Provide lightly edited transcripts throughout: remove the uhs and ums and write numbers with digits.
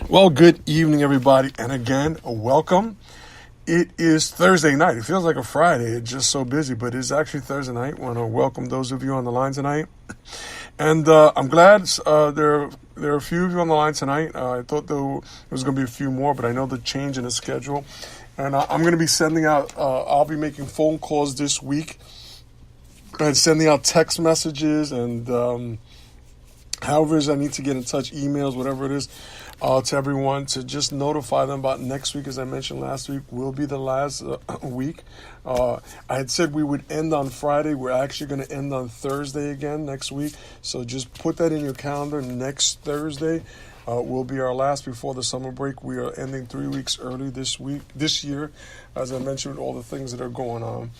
Well, good evening, everybody, and again, welcome. It is Thursday night. It feels like a Friday. It's just so busy, but it's actually Thursday night. I want to welcome those of you on the line tonight. And I'm glad there are a few of you on the line tonight. I thought there was going to be a few more, but I know the change in the schedule. And I'm going to be sending out, I'll be making phone calls this week and sending out text messages and however I need to get in touch, emails, whatever it is, to everyone to just notify them about next week. As I mentioned last week, will be the last week. I had said we would end on Friday. We're actually going to end on Thursday again next week. So just put that in your calendar. Next Thursday will be our last before the summer break. We are ending 3 weeks early this year, as I mentioned, all the things that are going on.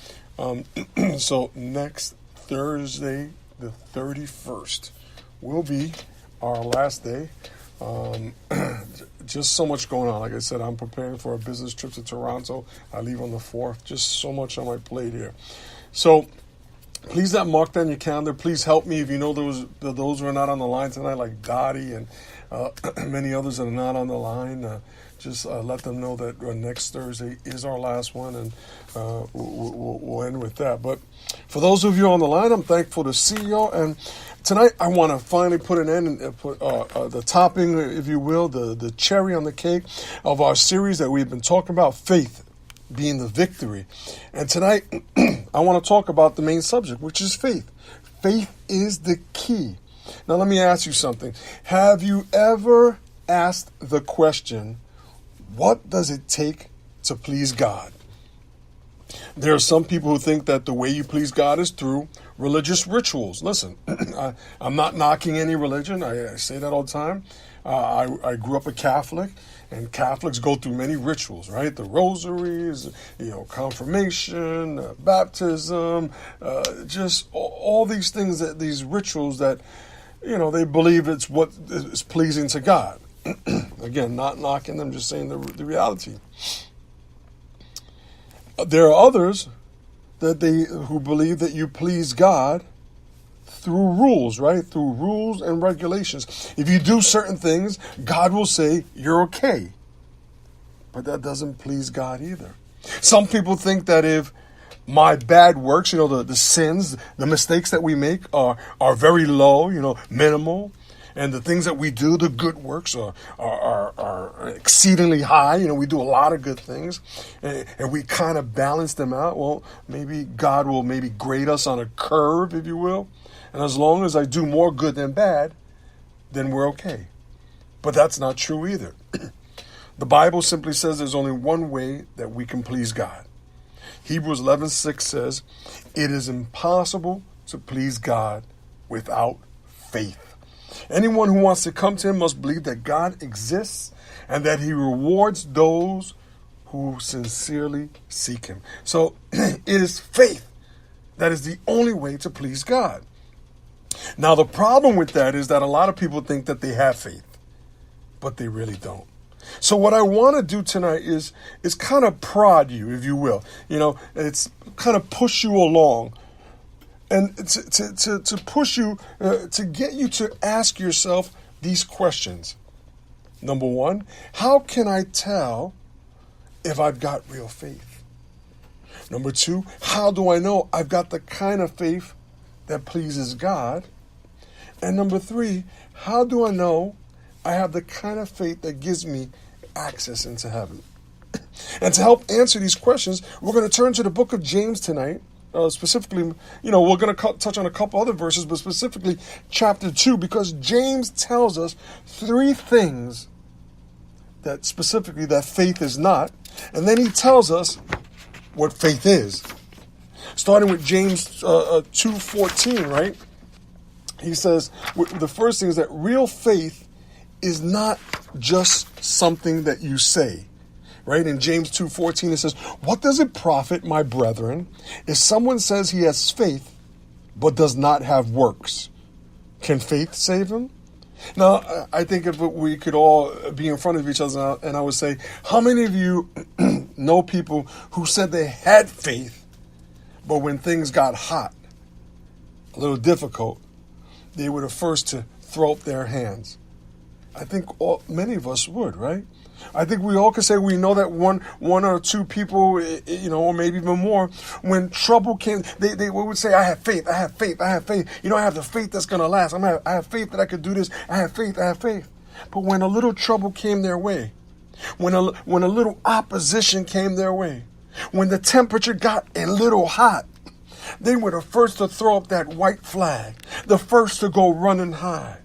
So next Thursday, the 31st, will be our last day. Just so much going on. Like I said, I'm preparing for a business trip to Toronto. I leave on the 4th. Just so much on my plate here. So please mark down your calendar. Please help me if you know those who are not on the line tonight, like Dottie and many others that are not on the line. Just let them know that next Thursday is our last one, and we'll end with that. But for those of you on the line, I'm thankful to see you. And tonight, I want to finally put an end and put the topping, if you will, the cherry on the cake of our series that we've been talking about, faith being the victory. And tonight, I want to talk about the main subject, which is faith. Faith is the key. Now, let me ask you something. Have you ever asked the question, what does it take to please God? There are some people who think that the way you please God is through religious rituals. Listen, I'm not knocking any religion. I say that all the time. I grew up a Catholic, and Catholics go through many rituals, right? The rosaries, confirmation, baptism, just all these things, these rituals that, they believe it's what is pleasing to God. Again, not knocking them, just saying the reality. There are others who believe that you please God through rules, right? Through rules and regulations. If you do certain things, God will say you're okay. But that doesn't please God either. Some people think that if my bad works, the sins, the mistakes that we make are very low, minimal, and the things that we do, the good works, are exceedingly high. We do a lot of good things, and we kind of balance them out. Well, maybe God will grade us on a curve, if you will. And as long as I do more good than bad, then we're okay. But that's not true either. The Bible simply says there's only one way that we can please God. Hebrews 11:6 says, it is impossible to please God without faith. Anyone who wants to come to him must believe that God exists and that he rewards those who sincerely seek him. So it is faith that is the only way to please God. Now, the problem with that is that a lot of people think that they have faith, but they really don't. So what I want to do tonight is kind of prod you, if you will. It's kind of push you along. And to push you, to get you to ask yourself these questions. Number one, how can I tell if I've got real faith? Number two, how do I know I've got the kind of faith that pleases God? And number three, how do I know I have the kind of faith that gives me access into heaven? And to help answer these questions, we're going to turn to the book of James tonight. Specifically, we're going to touch on a couple other verses, but specifically chapter 2, because James tells us three things that faith is not, and then he tells us what faith is. Starting with James 2:14, right? He says, the first thing is that real faith is not just something that you say. Right? In James 2:14, it says, what does it profit, my brethren, if someone says he has faith but does not have works? Can faith save him? Now, I think if we could all be in front of each other and I would say, how many of you know people who said they had faith, but when things got hot, a little difficult, they were the first to throw up their hands? I think many of us would, right? I think we all could say we know that one or two people, or maybe even more, when trouble came, they would say, I have faith, I have faith, I have faith. I have the faith that's going to last. I have faith that I could do this. I have faith, I have faith. But when a little trouble came their way, when a little opposition came their way, when the temperature got a little hot, they were the first to throw up that white flag, the first to go running high.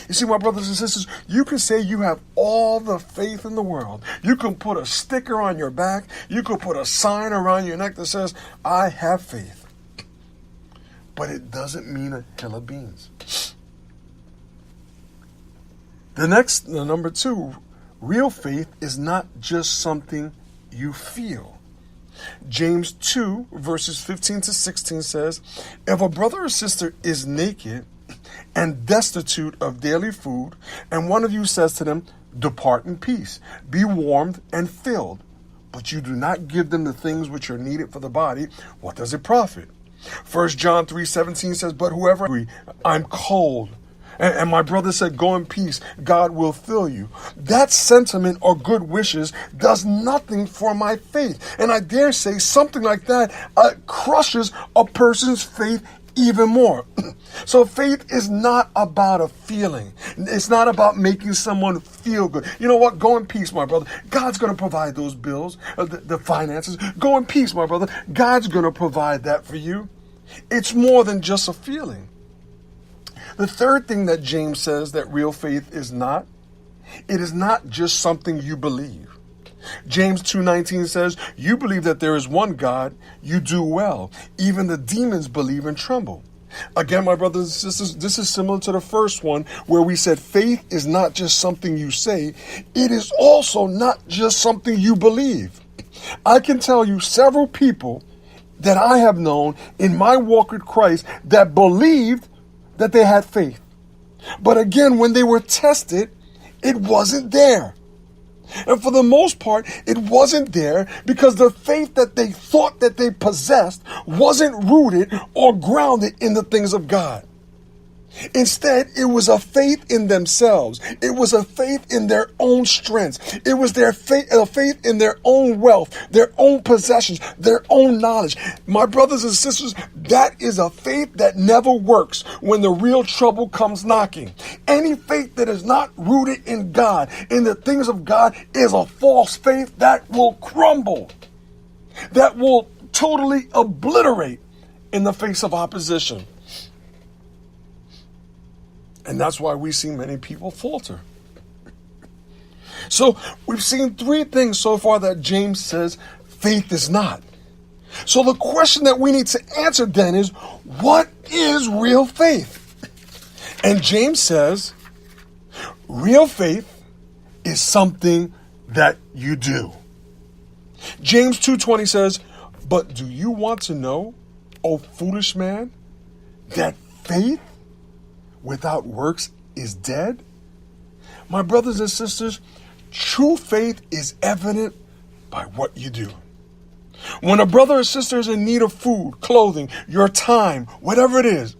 You see, my brothers and sisters, you can say you have all the faith in the world. You can put a sticker on your back. You can put a sign around your neck that says, I have faith. But it doesn't mean a hill of beans. The number 2, real faith is not just something you feel. James 2, verses 15 to 16 says, if a brother or sister is naked and destitute of daily food, and one of you says to them, depart in peace, be warmed and filled, but you do not give them the things which are needed for the body, what does it profit? 1 John 3:17 says, but whoever I'm cold, and my brother said, go in peace, God will fill you. That sentiment or good wishes does nothing for my faith. And I dare say something like that crushes a person's faith even more. So faith is not about a feeling. It's not about making someone feel good. You know what? Go in peace, my brother. God's going to provide those bills, the finances. Go in peace, my brother. God's going to provide that for you. It's more than just a feeling. The third thing that James says that real faith is not, it is not just something you believe. James 2:19 says, you believe that there is one God, you do well. Even the demons believe and tremble. Again, my brothers and sisters, this is similar to the first one where we said faith is not just something you say, it is also not just something you believe. I can tell you several people that I have known in my walk with Christ that believed that they had faith. But again, when they were tested, it wasn't there. And for the most part, it wasn't there because the faith that they thought that they possessed wasn't rooted or grounded in the things of God. Instead, it was a faith in themselves. It was a faith in their own strengths. It was a faith in their own wealth, their own possessions, their own knowledge. My brothers and sisters, that is a faith that never works when the real trouble comes knocking. Any faith that is not rooted in God, in the things of God, is a false faith that will crumble, that will totally obliterate in the face of opposition. And that's why we see many people falter. So we've seen 3 things so far that James says faith is not. So the question that we need to answer then is, what is real faith? And James says, real faith is something that you do. James 2:20 says, but do you want to know, O foolish man, that faith without works is dead? My brothers and sisters, true faith is evident by what you do. When a brother or sister is in need of food, clothing, your time, whatever it is,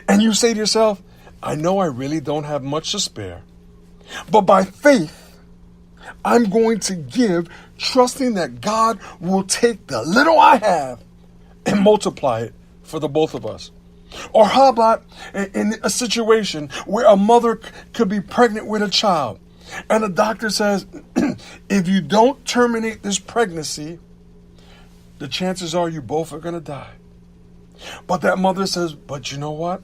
and you say to yourself, I know I really don't have much to spare, but by faith, I'm going to give, trusting that God will take the little I have and multiply it for the both of us. Or how about in a situation where a mother could be pregnant with a child and the doctor says, if you don't terminate this pregnancy, the chances are you both are going to die. But that mother says, but you know what?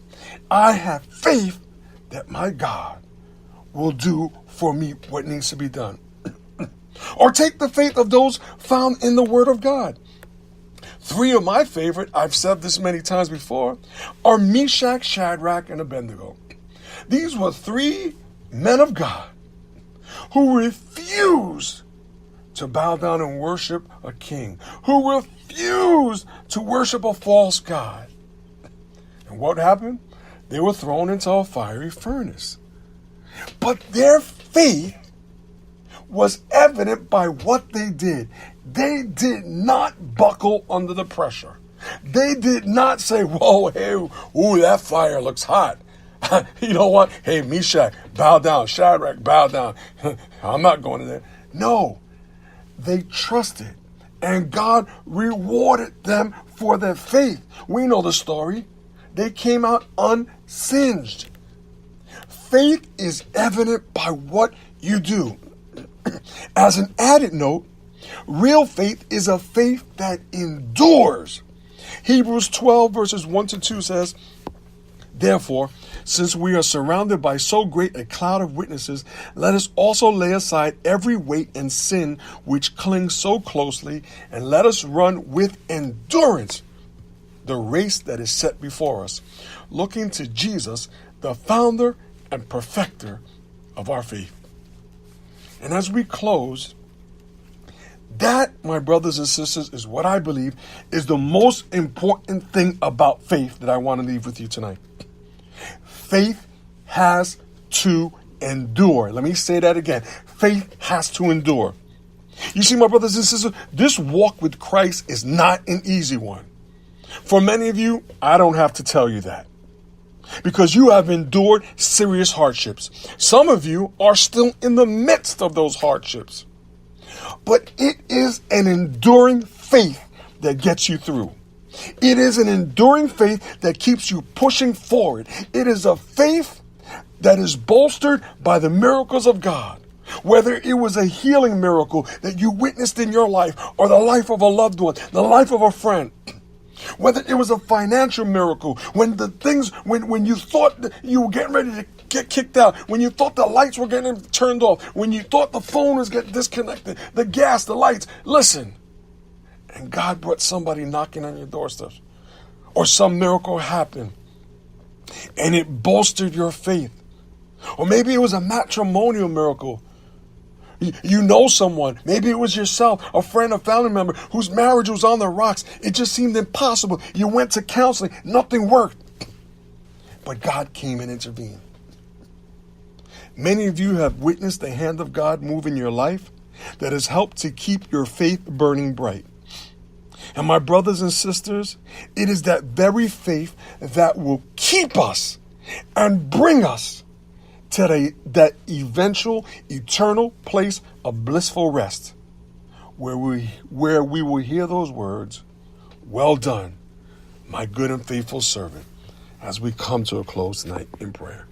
I have faith that my God will do for me what needs to be done. Or take the faith of those found in the Word of God. 3 of my favorite, I've said this many times before, are Meshach, Shadrach, and Abednego. These were 3 men of God who refused to bow down and worship a king, who refused to worship a false god. And what happened? They were thrown into a fiery furnace. But their faith was evident by what they did. They did not buckle under the pressure. They did not say, whoa, hey, ooh, that fire looks hot. You know what? Hey, Meshach, bow down. Shadrach, bow down. I'm not going in there. No, they trusted, and God rewarded them for their faith. We know the story. They came out unsinged. Faith is evident by what you do. As an added note, real faith is a faith that endures. Hebrews 12 verses 1 to 2 says, therefore, since we are surrounded by so great a cloud of witnesses, let us also lay aside every weight and sin which clings so closely, and let us run with endurance the race that is set before us, looking to Jesus, the founder and perfecter of our faith. And as we close, that, my brothers and sisters, is what I believe is the most important thing about faith that I want to leave with you tonight. Faith has to endure. Let me say that again. Faith has to endure. You see, my brothers and sisters, this walk with Christ is not an easy one. For many of you, I don't have to tell you that, because you have endured serious hardships. Some of you are still in the midst of those hardships. But it is an enduring faith that gets you through. It is an enduring faith that keeps you pushing forward. It is a faith that is bolstered by the miracles of God. Whether it was a healing miracle that you witnessed in your life, or the life of a loved one, the life of a friend. Whether it was a financial miracle, when you thought that you were getting ready to get kicked out, when you thought the lights were getting turned off, when you thought the phone was getting disconnected, the gas, the lights. Listen. And God brought somebody knocking on your doorsteps, or some miracle happened, and it bolstered your faith. Or maybe it was a matrimonial miracle. You know someone, maybe it was yourself, a friend, a family member whose marriage was on the rocks. It just seemed impossible. You went to counseling, nothing worked. But God came and intervened. Many of you have witnessed the hand of God move in your life that has helped to keep your faith burning bright. And my brothers and sisters, it is that very faith that will keep us and bring us to that eventual, eternal place of blissful rest, where we will hear those words, well done, my good and faithful servant, as we come to a close tonight in prayer.